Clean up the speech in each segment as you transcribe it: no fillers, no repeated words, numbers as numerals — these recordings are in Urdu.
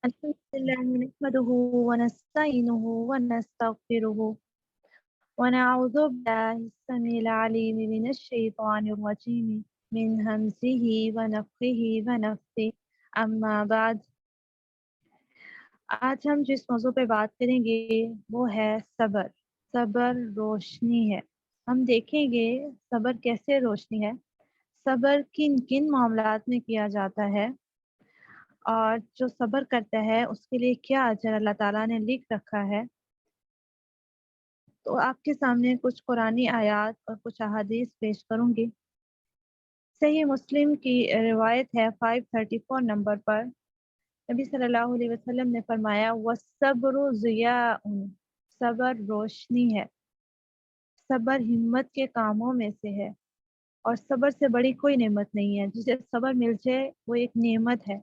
الحمدلله نحمده ونستعينه ونستغفره ونعوذ بالله السميع العليم من الشيطان الرجيم من همزه ونفخه ونفثه اما بعد آج ہم جس موضوع پہ بات کریں گے وہ ہے صبر۔ صبر روشنی ہے۔ ہم دیکھیں گے صبر کیسے روشنی ہے، صبر کن کن معاملات میں کیا جاتا ہے، اور جو صبر کرتا ہے اس کے لیے کیا اجر اللہ تعالیٰ نے لکھ رکھا ہے۔ تو آپ کے سامنے کچھ قرآنی آیات اور کچھ احادیث پیش کروں گی۔ صحیح مسلم کی روایت ہے 534 نمبر پر، نبی صلی اللہ علیہ وسلم نے فرمایا وَالصَّبْرُ ضِيَاءٌ، صبر روشنی ہے۔ صبر ہمت کے کاموں میں سے ہے، اور صبر سے بڑی کوئی نعمت نہیں ہے۔ جسے صبر مل جائے وہ ایک نعمت ہے۔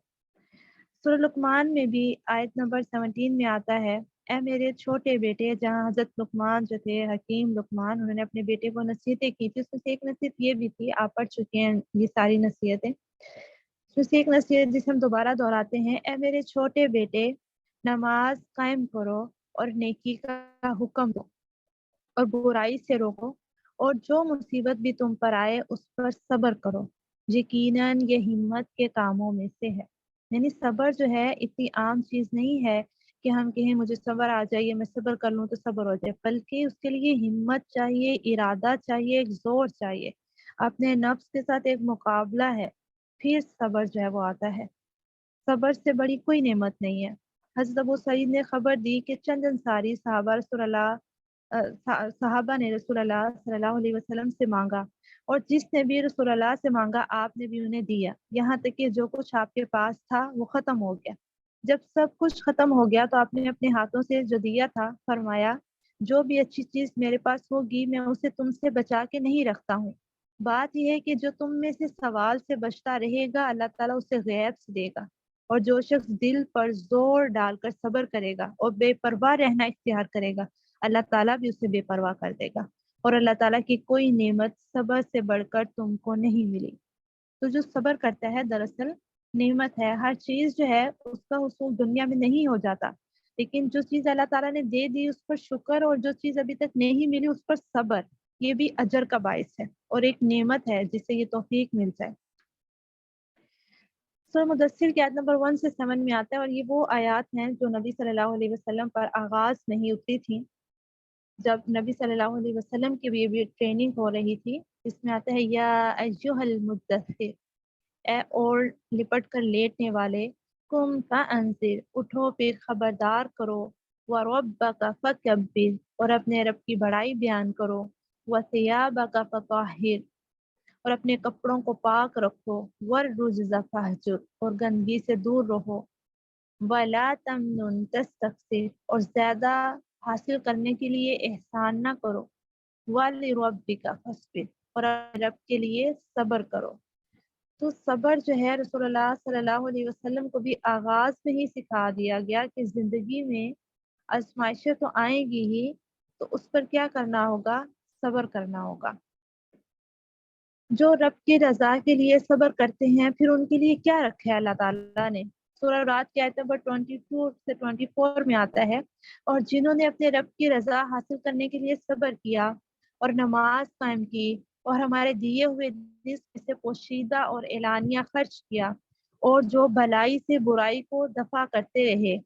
سورہ لقمان میں بھی آیت نمبر 17 میں آتا ہے، اے میرے چھوٹے بیٹے، جہاں حضرت لقمان جو تھے، حکیم لقمان، انہوں نے اپنے بیٹے کو نصیحتیں کی تھی۔ اس میں سے ایک نصیحت یہ بھی تھی، آپ پڑھ چکے ہیں یہ ساری نصیحتیں، اس میں سے ایک نصیحت جسے ہم دوبارہ دہراتے ہیں، اے میرے چھوٹے بیٹے، نماز قائم کرو اور نیکی کا حکم دو اور برائی سے روکو، اور جو مصیبت بھی تم پر آئے اس پر صبر کرو، یقیناً یہ ہمت کے کاموں میں سے ہے۔ یعنی صبر جو ہے اتنی عام چیز نہیں ہے کہ ہم کہیں مجھے صبر آ جائے، میں صبر کر لوں تو صبر ہو جائے، بلکہ اس کے لیے ہمت چاہیے، ارادہ چاہیے، ایک زور چاہیے، اپنے نفس کے ساتھ ایک مقابلہ ہے، پھر صبر جو ہے وہ آتا ہے۔ صبر سے بڑی کوئی نعمت نہیں ہے۔ حضرت ابو سعید نے خبر دی کہ چند انصاری صحابہ نے رسول اللہ صلی اللہ علیہ وسلم سے مانگا، اور جس نے بھی رسول اللہ سے مانگا آپ نے بھی انہیں دیا، یہاں تک کہ جو کچھ آپ کے پاس تھا وہ ختم ہو گیا۔ جب سب کچھ ختم ہو گیا تو آپ نے اپنے ہاتھوں سے جو دیا تھا فرمایا، جو بھی اچھی چیز میرے پاس ہوگی میں اسے تم سے بچا کے نہیں رکھتا ہوں۔ بات یہ ہے کہ جو تم میں سے سوال سے بچتا رہے گا اللہ تعالیٰ اسے غیب سے دے گا، اور جو شخص دل پر زور ڈال کر صبر کرے گا اور بے پرواہ رہنا اختیار کرے گا اللہ تعالیٰ بھی اسے بے پرواہ کر دے گا، اور اللہ تعالیٰ کی کوئی نعمت صبر سے بڑھ کر تم کو نہیں ملی۔ تو جو صبر کرتا ہے دراصل نعمت ہے۔ ہر چیز جو ہے اس کا حصول دنیا میں نہیں ہو جاتا، لیکن جو چیز اللہ تعالیٰ نے دے دی اس پر شکر، اور جو چیز ابھی تک نہیں ملی اس پر صبر، یہ بھی اجر کا باعث ہے اور ایک نعمت ہے جس سے یہ توفیق مل جائے۔ سورہ مدثر کی آیت نمبر 1 سے 7 میں آتا ہے، اور یہ وہ آیات ہیں جو نبی صلی اللہ علیہ وسلم پر آغاز میں ہی اتری تھیں، جب نبی صلی اللہ علیہ وسلم کی بھی ٹریننگ ہو رہی تھی۔ اس میں آتا ہے یا ایھا المدثر، اے اور لپٹ کر لیٹنے والے، قم فانذر، اٹھو پھر خبردار کرو، وربک فکبر، اور اپنے رب کی بڑائی بیان کرو، وثیابک فطہر، اور اپنے کپڑوں کو پاک رکھو، والرجز فہجر، اور گندگی سے دور رہو، ولا تمنن تستکثر، اور زیادہ حاصل کرنے کے لیے احسان نہ کرو، ولربک فاصبر، اور اپنے رب کے لیے صبر کرو۔ تو صبر جو ہے رسول اللہ صلی اللہ علیہ وسلم کو بھی آغاز میں ہی سکھا دیا گیا کہ زندگی میں آزمائشیں تو آئیں گی ہی، تو اس پر کیا کرنا ہوگا؟ صبر کرنا ہوگا۔ جو رب کی رضا کے لیے صبر کرتے ہیں پھر ان کے لیے کیا رکھا ہے اللہ تعالیٰ نے؟ سورہ رات کی آیت نمبر 22 سے 24 میں آتا ہے، اور جنہوں نے اپنے رب کی رضا حاصل کرنے کے لیے صبر کیا اور نماز قائم کی اور ہمارے دیے ہوئے رزق سے پوشیدہ اور اعلانیہ خرچ کیا، اور جو بھلائی سے برائی کو دفع کرتے رہے،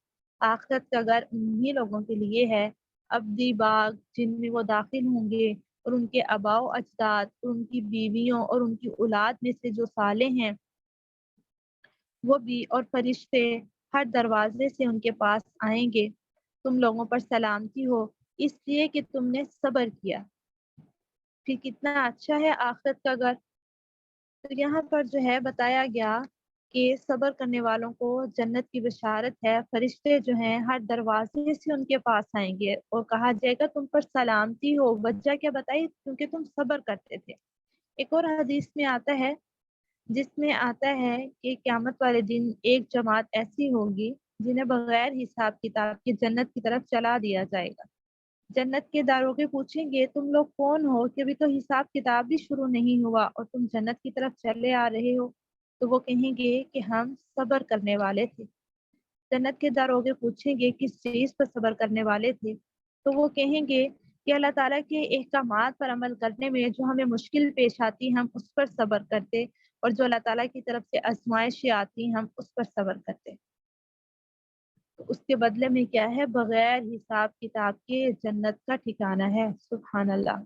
آخرت کا گھر انہی لوگوں کے لیے ہے، ابدی باغ جن میں وہ داخل ہوں گے، اور ان کے آباء و اجداد اور ان کی بیویوں اور ان کی اولاد میں سے جو صالح ہیں وہ بھی، اور فرشتے ہر دروازے سے ان کے پاس آئیں گے، تم لوگوں پر سلامتی ہو اس لیے کہ تم نے صبر کیا۔ پھر کتنا اچھا ہے آخرت کا گھر۔ تو یہاں پر جو ہے بتایا گیا کہ صبر کرنے والوں کو جنت کی بشارت ہے، فرشتے جو ہیں ہر دروازے سے ان کے پاس آئیں گے اور کہا جائے گا تم پر سلامتی ہو۔ وجہ کیا بتائی؟ کیونکہ تم صبر کرتے تھے۔ ایک اور حدیث میں آتا ہے، جس میں آتا ہے کہ قیامت والے دن ایک جماعت ایسی ہوگی جنہیں بغیر حساب کتاب کی جنت کی طرف چلا دیا جائے گا۔ جنت کے داروغے پوچھیں گے تم لوگ کون ہو کہ ابھی تو حساب کتاب بھی شروع نہیں ہوا اور تم جنت کی طرف چلے آ رہے ہو؟ تو وہ کہیں گے کہ ہم صبر کرنے والے تھے۔ جنت کے داروغے پوچھیں گے کس چیز پر صبر کرنے والے تھے، تو وہ کہیں گے کہ اللہ تعالیٰ کے احکامات پر عمل کرنے میں جو ہمیں مشکل پیش آتی ہم اس پر صبر کرتے، اور جو اللہ تعالیٰ کی طرف سے آزمائشیں آتی ہم اس پر صبر کرتے۔ تو اس کے بدلے میں کیا ہے؟ بغیر حساب کتاب کے جنت کا ٹھکانہ ہے۔ سبحان اللہ۔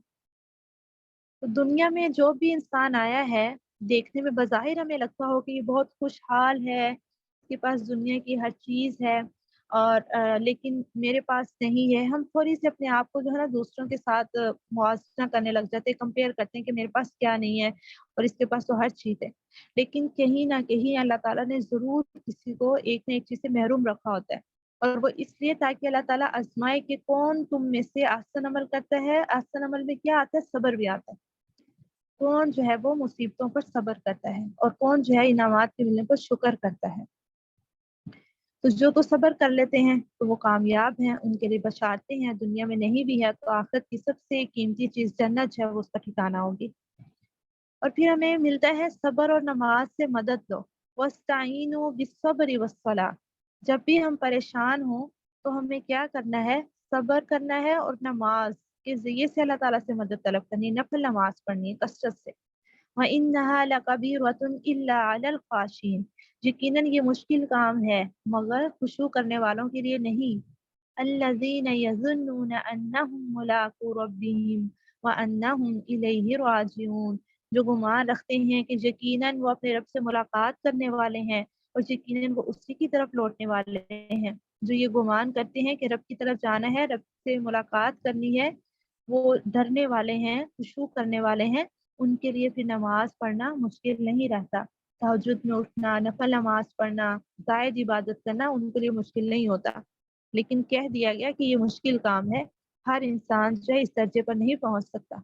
تو دنیا میں جو بھی انسان آیا ہے، دیکھنے میں بظاہر ہمیں لگتا ہو کہ یہ بہت خوشحال ہے، اس کے پاس دنیا کی ہر چیز ہے، اور لیکن میرے پاس نہیں ہے۔ ہم تھوڑی سی اپنے آپ کو جو ہے نا دوسروں کے ساتھ موازنہ کرنے لگ جاتے ہیں، کمپیئر کرتے ہیں کہ میرے پاس کیا نہیں ہے اور اس کے پاس تو ہر چیز ہے۔ لیکن کہیں نہ کہیں اللہ تعالیٰ نے ضرور کسی کو ایک نہ ایک چیز سے محروم رکھا ہوتا ہے، اور وہ اس لیے تاکہ اللہ تعالیٰ آزمائے کہ کون تم میں سے احسن عمل کرتا ہے۔ احسن عمل میں کیا آتا ہے؟ صبر بھی آتا ہے۔ کون جو ہے وہ مصیبتوں پر صبر کرتا ہے، اور کون جو ہے انعامات کے ملنے پر شکر کرتا ہے۔ تو جو تو صبر کر لیتے ہیں تو وہ کامیاب ہیں، ان کے لیے بشارتیں ہیں، دنیا میں نہیں بھی ہے تو آخرت کی سب سے قیمتی چیز جنت ہے، وہ اس کا ٹھکانہ ہوگی۔ اور پھر ہمیں ملتا ہے صبر اور نماز سے مدد لو، وَاسْتَعِینُوا بِالصَّبْرِ وَالصَّلَاةِ۔ جب بھی ہم پریشان ہوں تو ہمیں کیا کرنا ہے؟ صبر کرنا ہے اور نماز کے ذریعے سے اللہ تعالیٰ سے مدد طلب کرنی ہے، نفل نماز پڑھنی ہے کثرت سے۔ وَإِنَّهَا لَكَبِيرَةٌ إِلَّا عَلَى الْخَاشِعِينَ، یقیناً یہ مشکل کام ہے مگر خشوع کرنے والوں کے لیے نہیں۔ الَّذِينَ يَظُنُّونَ أَنَّهُم مُّلَاقُو رَبِّهِمْ وَأَنَّهُمْ إِلَيْهِ راجعون، جو گمان رکھتے ہیں کہ یقیناً وہ اپنے رب سے ملاقات کرنے والے ہیں اور یقیناً وہ اسی کی طرف لوٹنے والے ہیں۔ جو یہ گمان کرتے ہیں کہ رب کی طرف جانا ہے، رب سے ملاقات کرنی ہے، وہ ڈرنے والے ہیں، خشوع کرنے والے ہیں، ان کے لیے پھر نماز پڑھنا مشکل نہیں رہتا۔ تہجد میں اٹھنا، نفل نماز پڑھنا، زائد عبادت کرنا ان کے لیے مشکل نہیں ہوتا۔ لیکن کہہ دیا گیا کہ یہ مشکل کام ہے، ہر انسان جو ہے اس درجے پر نہیں پہنچ سکتا،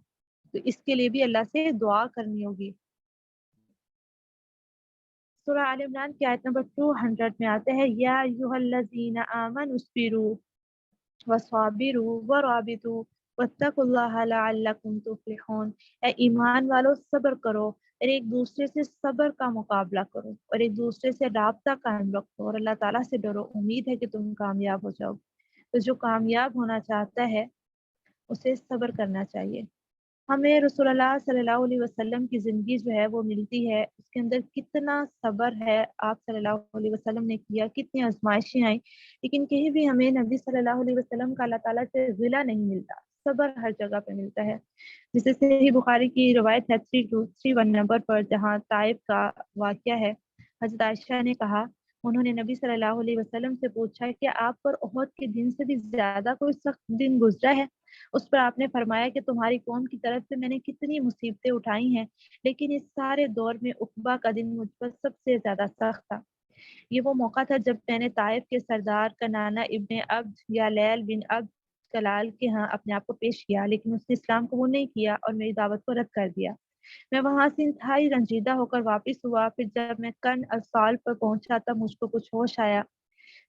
تو اس کے لیے بھی اللہ سے دعا کرنی ہوگی۔ سورہ آل عمران کی آیت نمبر 200 میں آتا ہے، یا ایھا الذین آمنوا اصبروا وصابروا ورابطوا واتقوا اللہ لعلکم تفلحون۔ اے ایمان والو، صبر کرو اور ایک دوسرے سے صبر کا مقابلہ کرو اور ایک دوسرے سے رابطہ قائم رکھو اور اللہ تعالیٰ سے ڈرو، امید ہے کہ تم کامیاب ہو جاؤ۔ تو جو کامیاب ہونا چاہتا ہے اسے صبر کرنا چاہیے۔ ہمیں رسول اللہ صلی اللہ علیہ وسلم کی زندگی جو ہے وہ ملتی ہے، اس کے اندر کتنا صبر ہے آپ صلی اللہ علیہ وسلم نے کیا، کتنی آزمائشیں آئیں، لیکن کہیں بھی ہمیں نبی صلی اللہ علیہ وسلم کا اللہ تعالیٰ سے غلہ نہیں ملتا، صبر ہر جگہ پہ ملتا ہے۔ جسے صحیح بخاری کی روایت ہے 3231 نمبر پر، جہاں طائف کا واقعہ ہے۔ حضرت عائشہ نے کہا، انہوں نے نبی صلی اللہ علیہ وسلم سے پوچھا کہ آپ پر احد کے دن سے بھی زیادہ کوئی سخت دن گزرا ہے؟ اس پر آپ نے فرمایا کہ تمہاری قوم کی طرف سے میں نے کتنی مصیبتیں اٹھائی ہیں، لیکن اس سارے دور میں عقبہ کا دن مجھ پر سب سے زیادہ سخت تھا۔ یہ وہ موقع تھا جب میں نے طائف کے سردار کنانہ ابن عبد یا لیل بن عبد کلال کے ہاں اپنے آپ کو پیش کیا، لیکن اس نے اسلام قبول نہیں کیا اور میری دعوت کو رد کر دیا۔ میں وہاں سے انتہائی رنجیدہ ہو کر واپس ہوا، پھر جب میں کرن السال پر پہنچا تب مجھ کو کچھ ہوش آیا۔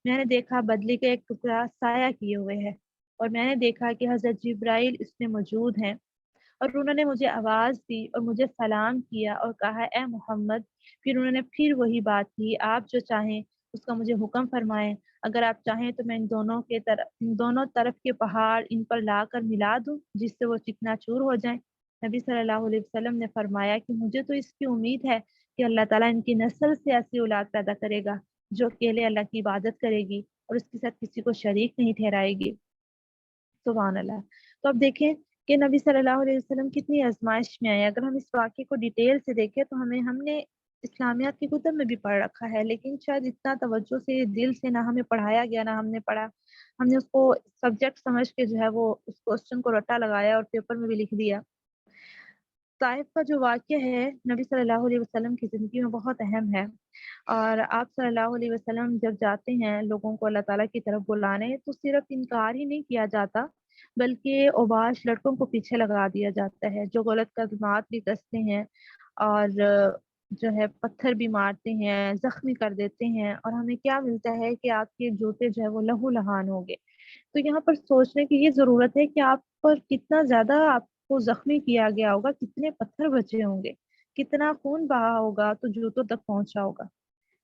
میں نے دیکھا بدلی کا ایک ٹکڑا سایہ کیے ہوئے ہے، اور میں نے دیکھا کہ حضرت جبرائیل اس میں موجود ہیں، اور انہوں نے مجھے آواز دی اور مجھے سلام کیا اور کہا، اے محمد۔ پھر انہوں نے پھر وہی بات کی، آپ جو چاہیں اس کا مجھے حکم فرمائیں، اگر آپ چاہیں تو میں ان دونوں طرف کے پہاڑ ان پر لا کر ملا دوں جس سے وہ چکنا چور ہو جائیں۔ نبی صلی اللہ علیہ وسلم نے فرمایا کہ مجھے تو اس کی امید ہے کہ اللہ تعالیٰ ان کی نسل سے ایسی اولاد پیدا کرے گا جو اکیلے اللہ کی عبادت کرے گی اور اس کے ساتھ کسی کو شریک نہیں ٹھہرائے گی۔ سبحان اللہ۔ تو اب دیکھیں کہ نبی صلی اللہ علیہ وسلم کتنی آزمائش میں آئے۔ اگر ہم اس واقعے کو ڈیٹیل سے دیکھیں تو ہم نے اسلامیات کی کتب میں بھی پڑھ رکھا ہے، لیکن شاید اتنا توجہ سے دل سے نہ ہمیں پڑھایا گیا، نہ ہم نے پڑھا۔ ہم نے اس کو سبجیکٹ سمجھ کے جو ہے وہ اس کوسچن کو رٹا لگایا اور پیپر میں بھی لکھ دیا۔ طائف کا جو واقعہ ہے نبی صلی اللہ علیہ وسلم کی زندگی میں بہت اہم ہے، اور آپ صلی اللہ علیہ وسلم جب جاتے ہیں لوگوں کو اللہ تعالیٰ کی طرف بلانے تو صرف انکار ہی نہیں کیا جاتا، بلکہ اوباش لڑکوں کو پیچھے لگا دیا جاتا ہے جو غلط قدمات بھی کستے ہیں، اور جو ہے پتھر بھی مارتے ہیں، زخمی کر دیتے ہیں، اور ہمیں کیا ملتا ہے کہ آپ کے جوتے جو ہے وہ لہو لہان ہو گئے۔ تو یہاں پر سوچنے کی یہ ضرورت ہے کہ آپ پر کتنا زیادہ آپ کو زخمی کیا گیا ہوگا، کتنے پتھر بچے ہوں گے، کتنا خون بہا ہوگا تو جوتوں تک پہنچا ہوگا۔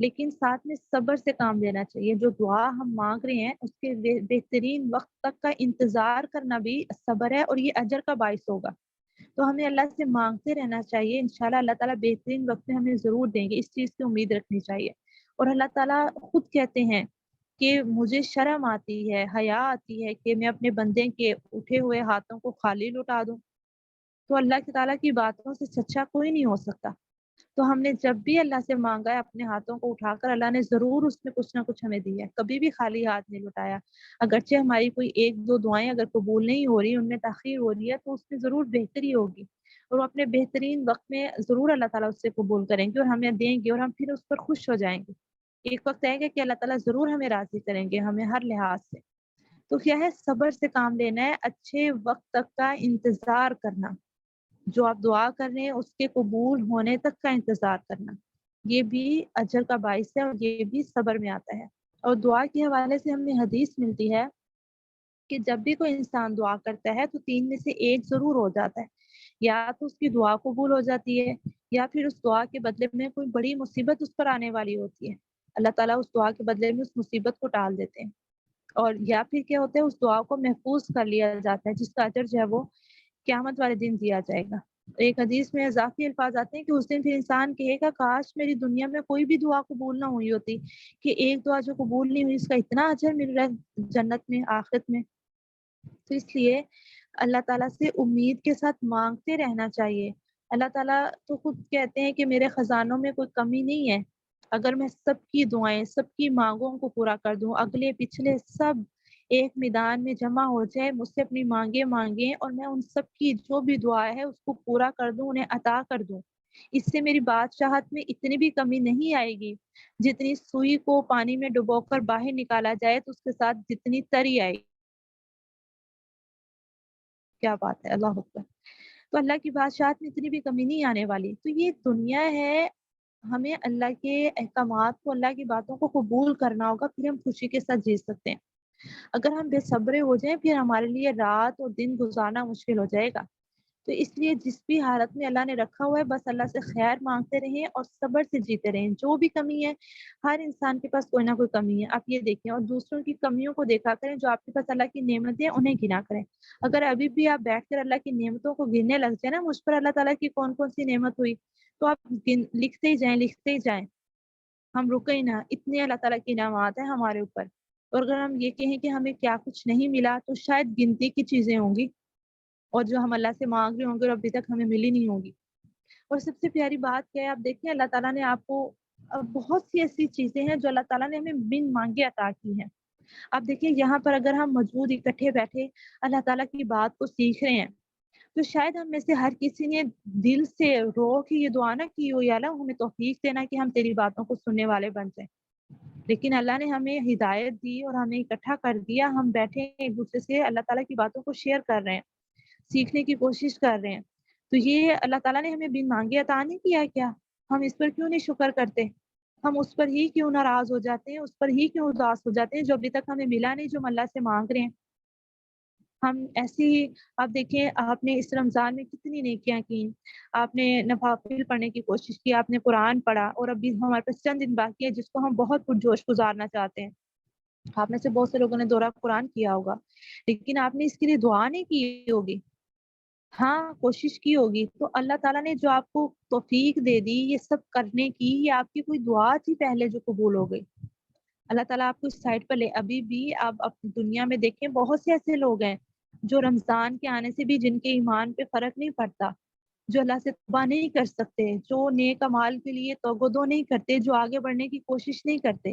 لیکن ساتھ میں صبر سے کام لینا چاہیے. جو دعا ہم مانگ رہے ہیں اس کے بہترین وقت تک کا انتظار کرنا بھی صبر ہے اور یہ اجر کا باعث ہوگا. تو ہمیں اللہ سے مانگتے رہنا چاہیے. انشاءاللہ اللہ تعالیٰ بہترین وقت میں ہمیں ضرور دیں گے، اس چیز کی امید رکھنی چاہیے. اور اللہ تعالیٰ خود کہتے ہیں کہ مجھے شرم آتی ہے، حیا آتی ہے کہ میں اپنے بندے کے اٹھے ہوئے ہاتھوں کو خالی لوٹا دوں. تو اللہ تعالیٰ کی باتوں سے سچا کوئی نہیں ہو سکتا. تو ہم نے جب بھی اللہ سے مانگا ہے اپنے ہاتھوں کو اٹھا کر، اللہ نے ضرور اس میں کچھ نہ کچھ ہمیں دیا ہے. کبھی بھی خالی ہاتھ نہیں لٹایا. اگرچہ ہماری کوئی ایک دو دعائیں اگر قبول نہیں ہو رہی، ان میں تاخیر ہو رہی ہے، تو اس میں ضرور بہتری ہوگی، اور وہ اپنے بہترین وقت میں ضرور اللہ تعالیٰ اس سے قبول کریں گے اور ہمیں دیں گے، اور ہم پھر اس پر خوش ہو جائیں گے. ایک وقت آئے گا کہ اللہ تعالیٰ ضرور ہمیں راضی کریں گے، ہمیں ہر لحاظ سے. تو کیا ہے؟ صبر سے کام لینا ہے، اچھے وقت تک کا انتظار کرنا. جو آپ دعا کر رہے ہیں اس کے قبول ہونے تک کا انتظار کرنا، یہ بھی اجر کا باعث ہے اور یہ بھی صبر میں آتا ہے. اور دعا کے حوالے سے ہمیں حدیث ملتی ہے کہ جب بھی کوئی انسان دعا کرتا ہے تو تین میں سے ایک ضرور ہو جاتا ہے. یا تو اس کی دعا قبول ہو جاتی ہے، یا پھر اس دعا کے بدلے میں کوئی بڑی مصیبت اس پر آنے والی ہوتی ہے، اللہ تعالیٰ اس دعا کے بدلے میں اس مصیبت کو ٹال دیتے ہیں. اور یا پھر کیا ہوتا ہے؟ اس دعا کو محفوظ کر لیا جاتا ہے، جس کا اجر جو ہے وہ قیامت والے دن دیا جائے گا. ایک حدیث میں اضافی الفاظ آتے ہیں کہ اس دن پھر انسان کہے گا کاش میری دنیا میں کوئی بھی دعا قبول نہ ہوئی ہوتی، کہ ایک دعا جو قبول نہیں ہوئی اس کا اتنا اجر مل رہا ہے جنت میں، آخرت میں. تو اس لیے اللہ تعالیٰ سے امید کے ساتھ مانگتے رہنا چاہیے. اللہ تعالیٰ تو خود کہتے ہیں کہ میرے خزانوں میں کوئی کمی نہیں ہے. اگر میں سب کی دعائیں، سب کی مانگوں کو پورا کر دوں، اگلے پچھلے سب ایک میدان میں جمع ہو جائے، مجھ سے اپنی مانگیں اور میں ان سب کی جو بھی دعا ہے اس کو پورا کر دوں، انہیں عطا کر دوں، اس سے میری بادشاہت میں اتنی بھی کمی نہیں آئے گی. جتنی سوئی کو پانی میں ڈبو کر باہر نکالا جائے تو اس کے ساتھ جتنی تری آئے گی. کیا بات ہے، اللہ اکبر. تو اللہ کی بادشاہت میں اتنی بھی کمی نہیں آنے والی. تو یہ دنیا ہے، ہمیں اللہ کے احکامات کو، اللہ کی باتوں کو قبول کرنا ہوگا، پھر ہم خوشی کے ساتھ جی سکتے ہیں. اگر ہم بے صبرے ہو جائیں پھر ہمارے لیے رات اور دن گزارنا مشکل ہو جائے گا. تو اس لیے جس بھی حالت میں اللہ نے رکھا ہوا ہے بس اللہ سے خیر مانگتے رہیں اور صبر سے جیتے رہیں. جو بھی کمی ہے، ہر انسان کے پاس کوئی نہ کوئی کمی ہے، آپ یہ دیکھیں، اور دوسروں کی کمیوں کو دیکھا کریں. جو آپ کے پاس اللہ کی نعمتیں ہیں انہیں گنا کریں. اگر ابھی بھی آپ بیٹھ کر اللہ کی نعمتوں کو گننے لگ جائیں نا، مجھ پر اللہ تعالیٰ کی کون کون سی نعمت ہوئی، تو آپ لکھتے ہی جائیں، لکھتے ہی جائیں. ہم رکے ہی نہ، اتنے اللہ تعالیٰ کی انعامات ہیں ہمارے اوپر. اور اگر ہم یہ کہیں کہ ہمیں کیا کچھ نہیں ملا، تو شاید گنتی کی چیزیں ہوں گی، اور جو ہم اللہ سے مانگ رہے ہوں گے اور ابھی تک ہمیں ملی نہیں ہوگی. اور سب سے پیاری بات کیا ہے؟ آپ دیکھیں اللہ تعالیٰ نے آپ کو بہت سی ایسی چیزیں ہیں جو اللہ تعالیٰ نے ہمیں بن مانگے عطا کی ہیں. آپ دیکھیں یہاں پر اگر ہم موجود اکٹھے بیٹھے اللہ تعالیٰ کی بات کو سیکھ رہے ہیں، تو شاید ہم میں سے ہر کسی نے دل سے رو کے یہ دعا نہ کی ہو، یا اللہ ہمیں توفیق دینا کہ ہم تیری باتوں کو سننے والے بن جائیں. لیکن اللہ نے ہمیں ہدایت دی اور ہمیں اکٹھا کر دیا. ہم بیٹھے ہیں ایک دوسرے سے اللہ تعالیٰ کی باتوں کو شیئر کر رہے ہیں، سیکھنے کی کوشش کر رہے ہیں. تو یہ اللہ تعالیٰ نے ہمیں بن مانگے عطا نہیں کیا کیا؟ ہم اس پر کیوں نہیں شکر کرتے؟ ہم اس پر ہی کیوں ناراض ہو جاتے ہیں، اس پر ہی کیوں اداس ہو جاتے ہیں جو ابھی تک ہمیں ملا نہیں، جو ہم اللہ سے مانگ رہے ہیں. ہم ایسی ہی، آپ دیکھیں آپ نے اس رمضان میں کتنی نیکیاں کی، آپ نے نوافل پڑھنے کی کوشش کی، آپ نے قرآن پڑھا، اور ابھی ہمارے پاس چند دن باقی ہے جس کو ہم بہت پرجوش گزارنا چاہتے ہیں. آپ میں سے بہت سے لوگوں نے دورہ قرآن کیا ہوگا، لیکن آپ نے اس کے لیے دعا نہیں کی ہوگی. ہاں کوشش کی ہوگی. تو اللہ تعالیٰ نے جو آپ کو توفیق دے دی یہ سب کرنے کی، یہ آپ کی کوئی دعا تھی پہلے جو قبول ہو گئی؟ اللہ تعالیٰ آپ کو اس سائڈ پر لے. ابھی بھی آپ اپنی دنیا میں دیکھیں بہت سے ایسے لوگ ہیں جو رمضان کے آنے سے بھی جن کے ایمان پہ فرق نہیں پڑتا، جو اللہ سے توبہ نہیں کر سکتے، جو نیک اعمال کے لیے توغدو نہیں کرتے، جو آگے بڑھنے کی کوشش نہیں کرتے.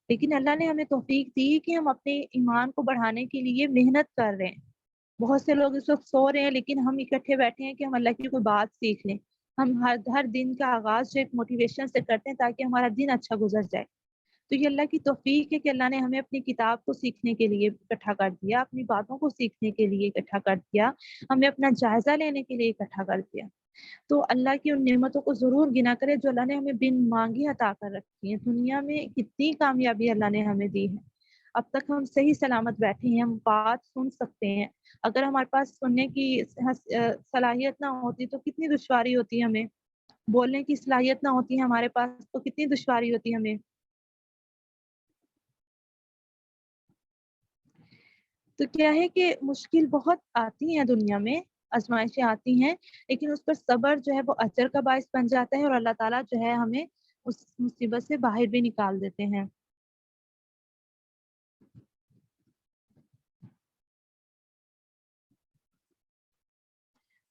لیکن اللہ نے ہمیں توفیق دی کہ ہم اپنے ایمان کو بڑھانے کے لیے محنت کر رہے ہیں. بہت سے لوگ اس وقت سو رہے ہیں لیکن ہم اکٹھے بیٹھے ہیں کہ ہم اللہ کی کوئی بات سیکھ لیں. ہم ہر دن کا آغاز جو ایک موٹیویشن سے کرتے ہیں تاکہ ہمارا دن اچھا گزر جائے. تو یہ اللہ کی توفیق ہے کہ اللہ نے ہمیں اپنی کتاب کو سیکھنے کے لیے اکٹھا کر دیا، اپنی باتوں کو سیکھنے کے لیے اکٹھا کر دیا، ہمیں اپنا جائزہ لینے کے لیے اکٹھا کر دیا. تو اللہ کی ان نعمتوں کو ضرور گنا کرے جو اللہ نے ہمیں بن مانگے عطا کر رکھی ہیں. دنیا میں کتنی کامیابی اللہ نے ہمیں دی ہے. اب تک ہم صحیح سلامت بیٹھے ہیں، ہم بات سن سکتے ہیں. اگر ہمارے پاس سننے کی صلاحیت نہ ہوتی تو کتنی دشواری ہوتی ہمیں. بولنے کی صلاحیت نہ ہوتی ہے ہمارے پاس تو کتنی دشواری ہوتی ہے ہمیں. تو کیا ہے کہ مشکل بہت آتی ہیں دنیا میں، آزمائشیں آتی ہیں، لیکن اس پر صبر جو ہے وہ اجر کا باعث بن جاتا ہے، اور اللہ تعالیٰ جو ہے ہمیں اس مصیبت سے باہر بھی نکال دیتے ہیں.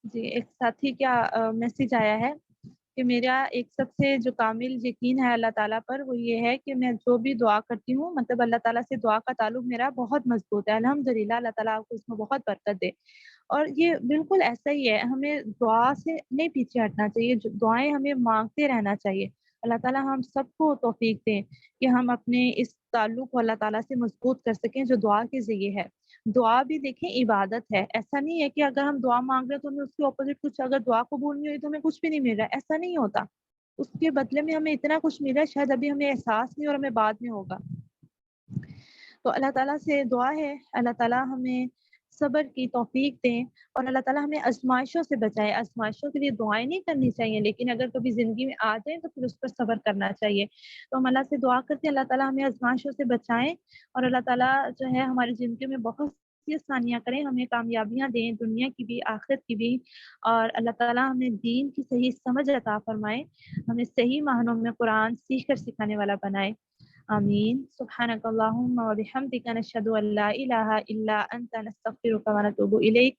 جی، ایک ساتھی کا میسج آیا ہے کہ میرا ایک سب سے جو کامل یقین ہے اللہ تعالیٰ پر، وہ یہ ہے کہ میں جو بھی دعا کرتی ہوں، مطلب اللہ تعالیٰ سے دعا کا تعلق میرا بہت مضبوط ہے. الحمدللہ، اللہ تعالیٰ آپ کو اس میں بہت برکت دے. اور یہ بالکل ایسا ہی ہے، ہمیں دعا سے نہیں پیچھے ہٹنا چاہیے، جو دعائیں ہمیں مانگتے رہنا چاہیے. اللہ تعالیٰ ہم سب کو توفیق دیں کہ ہم اپنے اس تعلق کو اللہ تعالیٰ سے مضبوط کر سکیں جو دعا کے ذریعے ہے. دعا بھی دیکھیں عبادت ہے، ایسا نہیں ہے کہ اگر ہم دعا مانگ رہے ہیں تو ہمیں اس کے اپوزٹ کچھ، اگر دعا قبول نہیں ہوئی تو ہمیں کچھ بھی نہیں مل رہا ہے، ایسا نہیں ہوتا. اس کے بدلے میں ہمیں اتنا کچھ مل رہا ہے، شاید ابھی ہمیں احساس نہیں اور ہمیں بعد میں ہوگا. تو اللہ تعالیٰ سے دعا ہے اللہ تعالیٰ ہمیں صبر کی توفیق دیں، اور اللہ تعالیٰ ہمیں آزمائشوں سے بچائے. آزمائشوں کے لیے دعائیں نہیں کرنی چاہیے، لیکن اگر کبھی زندگی میں آ جائیں تو پھر اس پر صبر کرنا چاہیے. تو ہم اللہ سے دعا کرتے ہیں اللہ تعالیٰ ہمیں آزمائشوں سے بچائیں، اور اللہ تعالیٰ جو ہے ہماری زندگی میں بہت سی آسانیاں کریں، ہمیں کامیابیاں دیں دنیا کی بھی آخرت کی بھی. اور اللہ تعالیٰ ہمیں دین کی صحیح سمجھ عطا فرمائے، ہمیں صحیح معنوں میں قرآن سیکھ کر سکھانے والا بنائے. آمین. سبحانک اللہم و بحمدک، نشہد ان لا الہ الا انت، نستغفرک و نتوب الیک.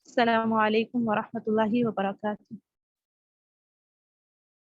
السلام علیکم ورحمۃ اللہ وبرکاتہ.